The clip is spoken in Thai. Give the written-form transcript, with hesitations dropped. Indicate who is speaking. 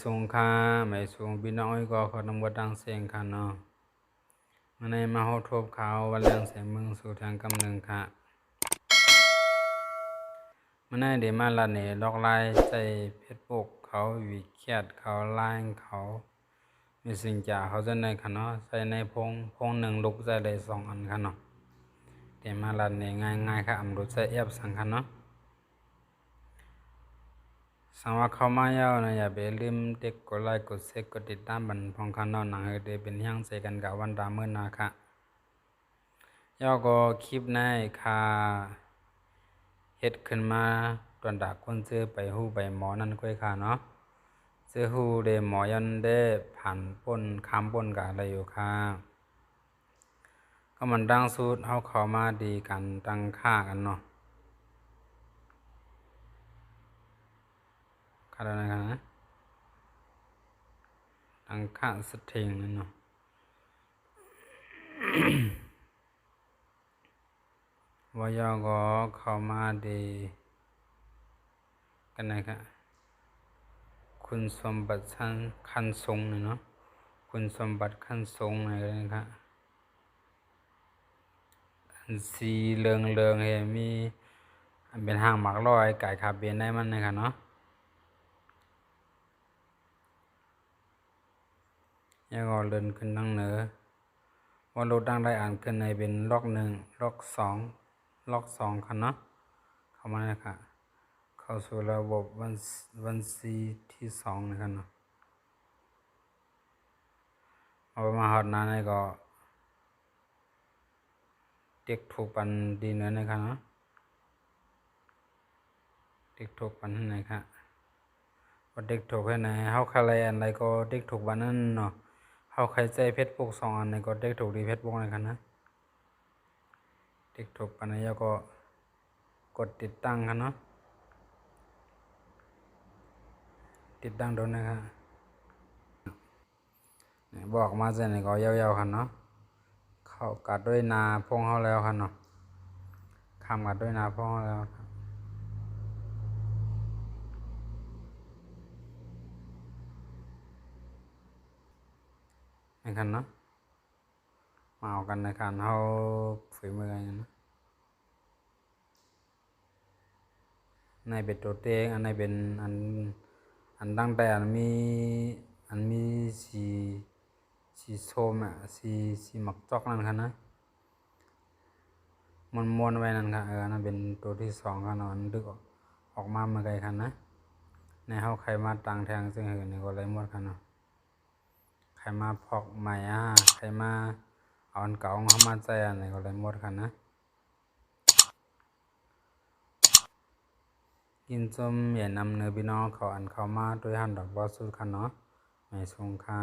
Speaker 1: สูงค่าไม่สูงพี่น้องก็ขอนำวัดดังเสียงค่ะเนาะมาในมาโหทบขาววันแรงเสียงมึงสู่ทางกำเนิดค่ะมาในเดมาลาเนลอกไล่ใจเพชรปกเขาวิเคียดเขาไล่เขามีสิ่งจ่าเขาจะในค่ะเนาะใส่ในพงหนึ่งลุกใจได้สองอันค่ะเนาะเดมาลาเนง่ายค่ะอำรุใส่เอฟสังค่ะเนาะสังว่าเข้ามายาวนะอย่าไปลืมเด็กกดไลค์กดแชร์กดติดตามบันพองคันนอนหนังเฮเดเป็นย่างใจกันกับวันดาเมื่อนาค่ะยอก็คลิปในค่ะเฮ็ดขึ้นมาตอนดาคนซื้อไปหู้ไปหมอนั่นค่อยค่ะเนาะซื้อหู้เดหมอยันได้ผ่านป่นคำป่นกับอะไรอยู่ค่ะก็มันดังสุดเฮาเข้ามาดีกันตั้งค่ากันเนาะค่ะแล้วนะตั้งค่าสถิงนั่นเนาะวายอก็เข้ามาดีกันนะครับคุณสมบัติขั้นสูงเนาะคุณสมบัติขั้นสูงนะครับสีเหลืองเฮมีเป็นห้างหมักลอยไก่ขาเบียนได้มันนะครับเนาะยังก็เดินขึ้นทางเหนือวันรถดังได้อ่านขึ้นในเป็นล็อกหนึ่งล็อกสองคันเนาะเข้ามานะครับเข้าสู่ระบบวันซีที่สองนะครับเนาะเอามาหอดนานก็เด็กถูกปันดีเนื้อนะครับเนาะเด็กถูกปันที่ไหนครับว่าเด็กถูกให้ไหนเฮาใครอะไรก็เด็กถูกบันนั่นเนาะเฮาใครใจเพชรปกสองอันในก็เด็กถูกดีเพชรปกนะครับนะเด็กถูกปันนี้ก็กดติดตั้งครับเนาะติดตั้งโดนนะครับบอกมาจะไหนก็ยาวๆครับเนาะเข้ากัดด้วยนาพงเฮาแล้วครับเนาะข้ามกัดด้วยนาพงเฮาแล้วครับนะครับเนาะมาเอากันนะครับเฮาฝีมือกันนะในเป็นตัวเต็งอันในเป็นอันตั้งแต่อันมีสีส้มอ่ะสีหมักจอกนั่นครับนะมวนไว้นั่นครับนั่นเป็นตัวที่สองครับเนาะอันดึกออกมาเมื่อไกลครับนะในเฮาใครมาตังแทงซึ่งเหินนี่ก็ไรหมดครับเนาะใครมาพอกใหม่ใครมาเอาอันเก่าเข้ามาใจอันนี้ก็ไรหมดครับนะกินส้มอย่านำเนื้อพี่น้องเขาอันเข้ามาด้วยหันดอกบอสสุดค่ะเนาะไม่สงค่า